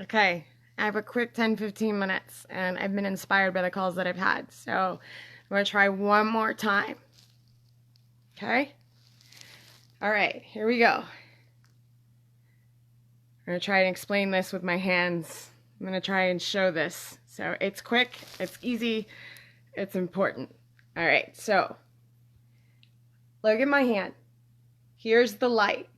Okay, I have a quick 10-15 minutes, and I've been inspired by the calls that I've had. So I'm going to try one more time. Okay? All right, here we go. I'm going to try and explain this with my hands. I'm going to try and show this. So it's quick, it's easy, it's important. All right, so look at my hand. Here's the light.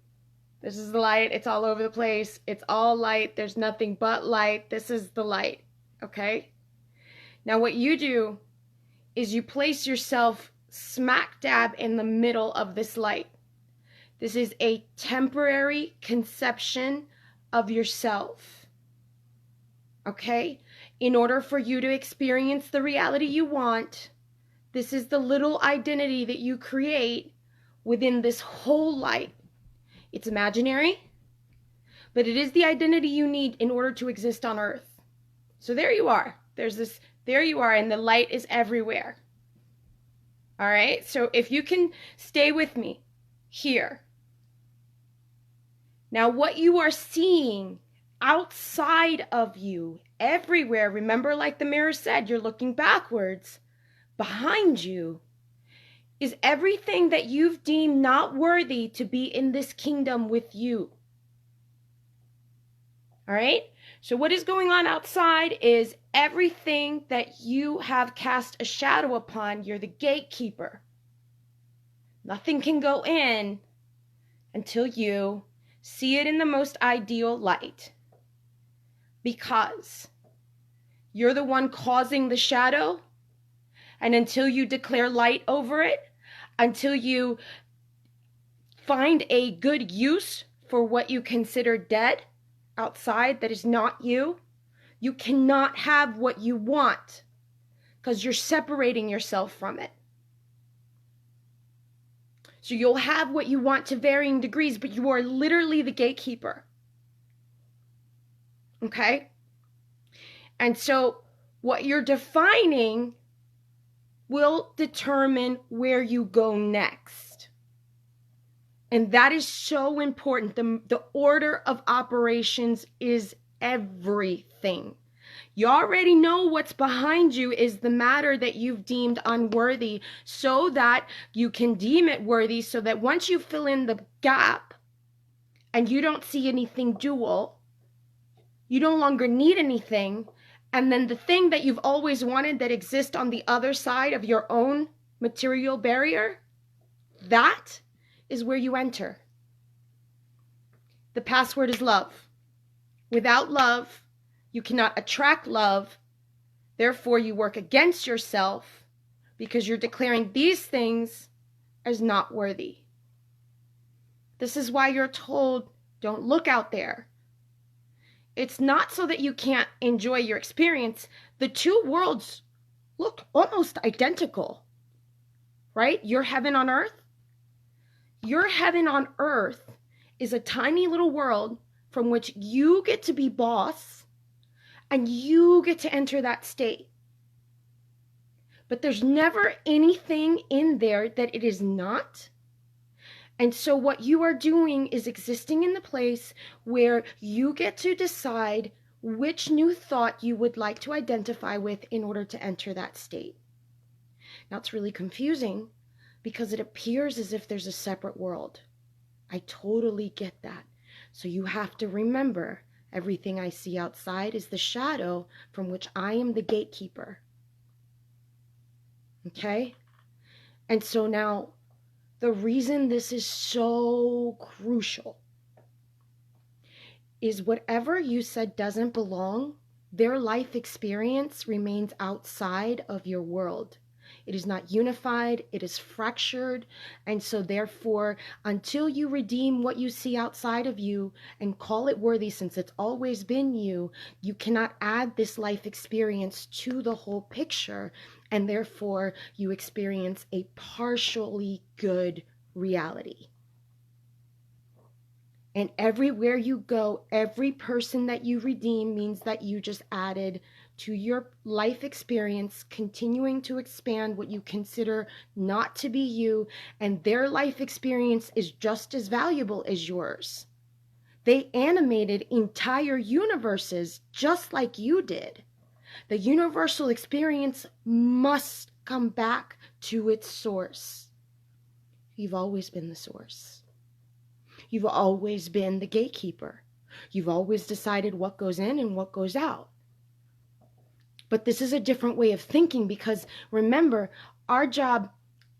This is the light. It's all over the place. It's all light. There's nothing but light. This is the light. Okay? Now what you do is you place yourself smack dab in the middle of this light. This is a temporary conception of yourself. Okay? In order for you to experience the reality you want, this is the little identity that you create within this whole light. It's imaginary, but it is the identity you need in order to exist on Earth. So there you are. There you are, and the light is everywhere. All right, so if you can stay with me here. Now, what you are seeing outside of you, everywhere, remember, like the mirror said, you're looking backwards. Behind you is everything that you've deemed not worthy to be in this kingdom with you. All right? So what is going on outside is everything that you have cast a shadow upon. You're the gatekeeper. Nothing can go in until you see it in the most ideal light, because you're the one causing the shadow. And until you declare light over it, until you find a good use for what you consider dead outside that is not you, you cannot have what you want, because you're separating yourself from it. So you'll have what you want to varying degrees, but you are literally the gatekeeper. Okay? And so what you're defining will determine where you go next. And that is so important. The order of operations is everything. You already know what's behind you is the matter that you've deemed unworthy, so that you can deem it worthy, so that once you fill in the gap and you don't see anything dual, you no longer need anything. And then the thing that you've always wanted that exists on the other side of your own material barrier, that is where you enter. The password is love. Without love, you cannot attract love. Therefore, you work against yourself because you're declaring these things as not worthy. This is why you're told, don't look out there. It's not so that you can't enjoy your experience. The two worlds look almost identical, right? Your heaven on earth. Your heaven on earth is a tiny little world from which you get to be boss, and you get to enter that state. But there's never anything in there that it is not. And so what you are doing is existing in the place where you get to decide which new thought you would like to identify with in order to enter that state. Now, it's really confusing because it appears as if there's a separate world. I totally get that. So you have to remember, everything I see outside is the shadow from which I am the gatekeeper. Okay? And so now, the reason this is so crucial is whatever you said doesn't belong, their life experience remains outside of your world. It is not unified, it is fractured, and so therefore, until you redeem what you see outside of you and call it worthy, since it's always been you, you cannot add this life experience to the whole picture, and therefore you experience a partially good reality. And everywhere you go, every person that you redeem means that you just added to your life experience, continuing to expand what you consider not to be you, and their life experience is just as valuable as yours. They animated entire universes just like you did. The universal experience must come back to its source. You've always been the source. You've always been the gatekeeper. You've always decided what goes in and what goes out. But this is a different way of thinking, because remember, our job,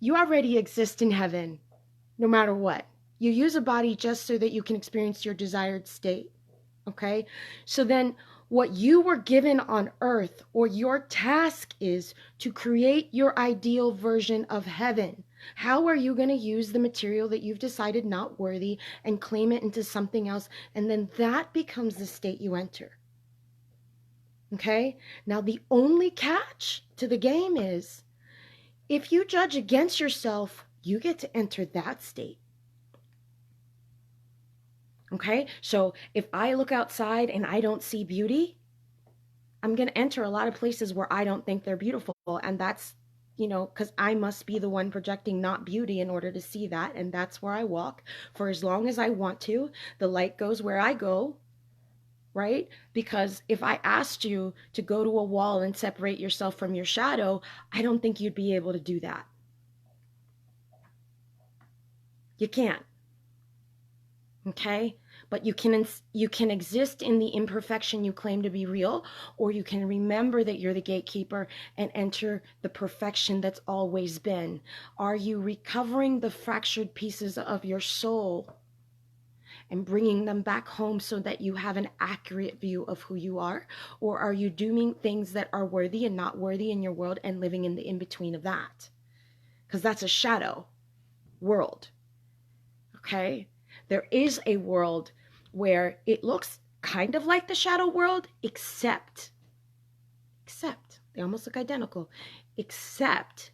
you already exist in heaven, no matter what. You use a body just so that you can experience your desired state. Okay? So then what you were given on earth, or your task, is to create your ideal version of heaven. How are you going to use the material that you've decided not worthy and claim it into something else? And then that becomes the state you enter. Okay? Now, the only catch to the game is, if you judge against yourself, you get to enter that state. Okay? So if I look outside and I don't see beauty, I'm going to enter a lot of places where I don't think they're beautiful. And that's, because I must be the one projecting not beauty in order to see that. And that's where I walk for as long as I want to. The light goes where I go, right? Because if I asked you to go to a wall and separate yourself from your shadow, I don't think you'd be able to do that. You can't. Okay? But you can exist in the imperfection you claim to be real, or you can remember that you're the gatekeeper and enter the perfection that's always been. Are you recovering the fractured pieces of your soul and bringing them back home so that you have an accurate view of who you are? Or are you doing things that are worthy and not worthy in your world and living in the in-between of that? Because that's a shadow world. Okay? There is a world where it looks kind of like the shadow world, except they almost look identical, except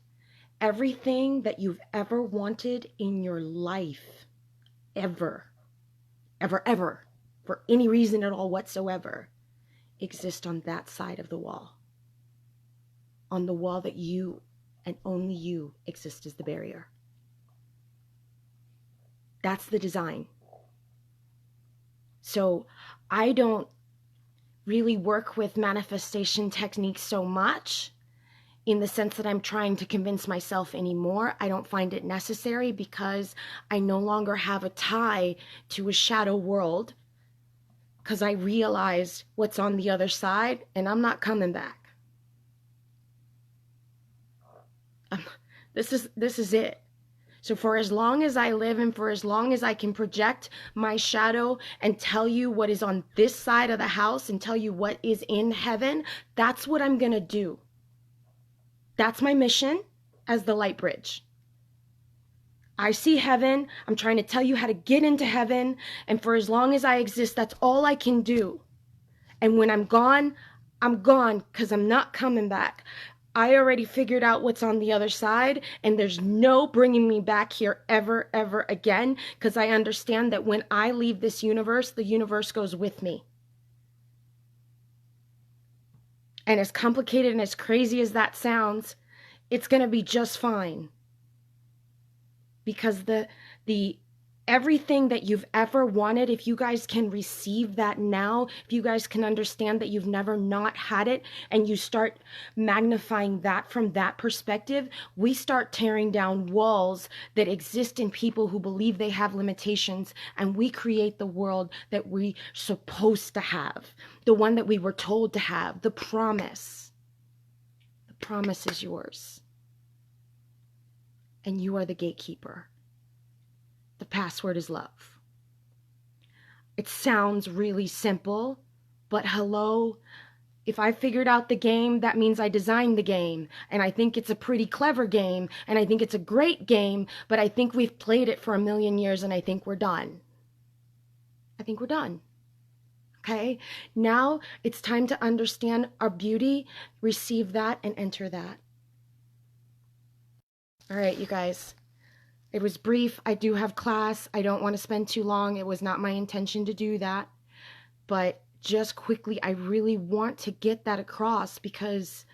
everything that you've ever wanted in your life, ever, for any reason at all whatsoever, exist on that side of the wall. On the wall that you and only you exist as the barrier. That's the design. So I don't really work with manifestation techniques so much, in the sense that I'm trying to convince myself anymore. I don't find it necessary, because I no longer have a tie to a shadow world, because I realized what's on the other side and I'm not coming back. This is it. So for as long as I live, and for as long as I can project my shadow and tell you what is on this side of the house and tell you what is in heaven, that's what I'm going to do. That's my mission as the light bridge. I see heaven. I'm trying to tell you how to get into heaven. And for as long as I exist, that's all I can do. And when I'm gone, because I'm not coming back. I already figured out what's on the other side, and there's no bringing me back here ever, ever again, because I understand that when I leave this universe, the universe goes with me. And as complicated and as crazy as that sounds, it's going to be just fine. Because the everything that you've ever wanted, if you guys can receive that now, if you guys can understand that you've never not had it, and you start magnifying that from that perspective, we start tearing down walls that exist in people who believe they have limitations, and we create the world that we're supposed to have, the one that we were told to have, the promise. The promise is yours. And you are the gatekeeper. The password is love. It sounds really simple, but hello, if I figured out the game, that means I designed the game. And I think it's a pretty clever game, and I think it's a great game, but I think we've played it for 1,000,000 years, and I think we're done. I think we're done. Okay? Now it's time to understand our beauty, receive that, and enter that. All right, you guys. It was brief. I do have class. I don't want to spend too long. It was not my intention to do that. But just quickly, I really want to get that across, because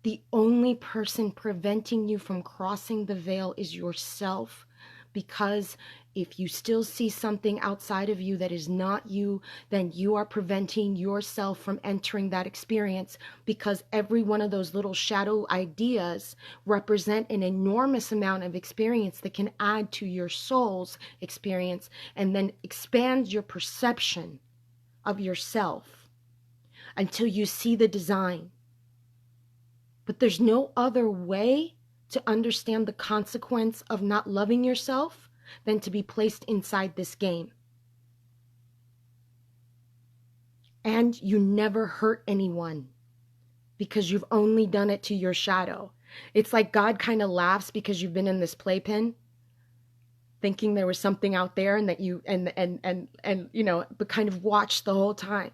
the only person preventing you from crossing the veil is yourself, because if you still see something outside of you that is not you, then you are preventing yourself from entering that experience, because every one of those little shadow ideas represent an enormous amount of experience that can add to your soul's experience and then expand your perception of yourself until you see the design. But there's no other way to understand the consequence of not loving yourself than to be placed inside this game. And you never hurt anyone because you've only done it to your shadow. It's like God kind of laughs because you've been in this playpen thinking there was something out there and that you and you know, but kind of watched the whole time.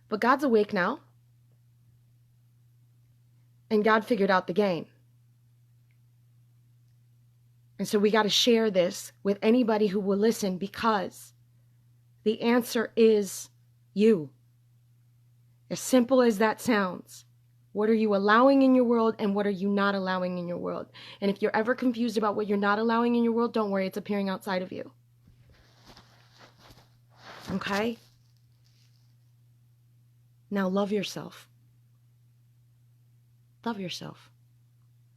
But God's awake now. And God figured out the game. And so we got to share this with anybody who will listen, because the answer is you. As simple as that sounds. What are you allowing in your world and what are you not allowing in your world? And if you're ever confused about what you're not allowing in your world, don't worry, it's appearing outside of you. Okay? Now love yourself. Love yourself.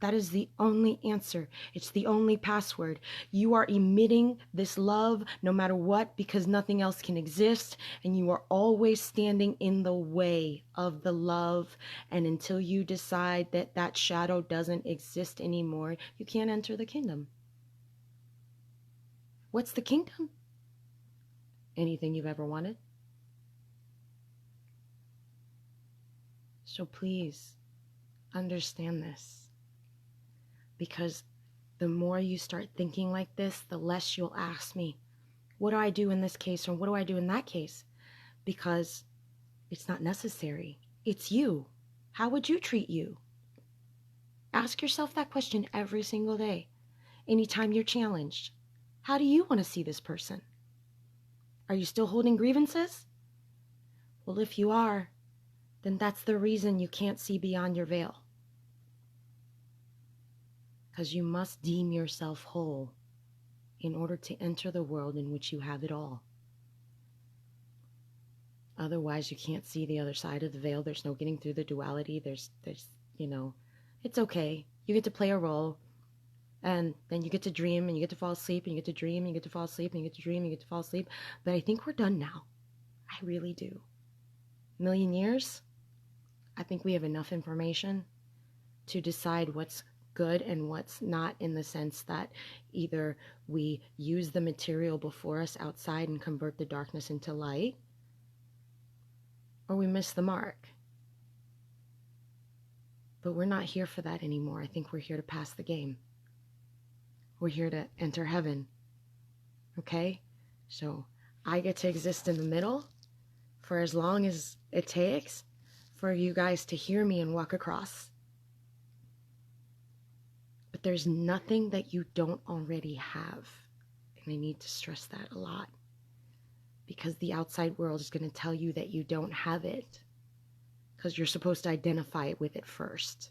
That is the only answer. It's the only password. You are emitting this love no matter what, because nothing else can exist. And you are always standing in the way of the love. And until you decide that that shadow doesn't exist anymore, you can't enter the kingdom. What's the kingdom? Anything you've ever wanted. So please understand this. Because the more you start thinking like this, the less you'll ask me, what do I do in this case or what do I do in that case? Because it's not necessary. It's you. How would you treat you? Ask yourself that question every single day. Anytime you're challenged, how do you want to see this person? Are you still holding grievances? Well, if you are, then that's the reason you can't see beyond your veil. Because you must deem yourself whole in order to enter the world in which you have it all. Otherwise, you can't see the other side of the veil. There's no getting through the duality. There's, you know, it's okay. You get to play a role, and then you get to dream, and you get to fall asleep, and you get to dream, and you get to fall asleep, and you get to dream, and you get to fall asleep. But I think we're done now. I really do. A million years? I think we have enough information to decide what's good and what's not, in the sense that either we use the material before us outside and convert the darkness into light, or we miss the mark. But we're not here for that anymore. I think we're here to pass the game. We're here to enter heaven. Okay? So I get to exist in the middle for as long as it takes for you guys to hear me and walk across. But there's nothing that you don't already have. And I need to stress that a lot. Because the outside world is going to tell you that you don't have it. Because you're supposed to identify with it first.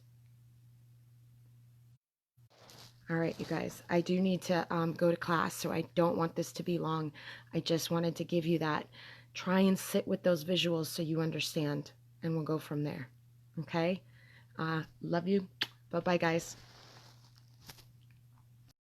All right, you guys. I do need to go to class, so I don't want this to be long. I just wanted to give you that. Try and sit with those visuals so you understand. And we'll go from there. Okay? Love you. Bye-bye, guys.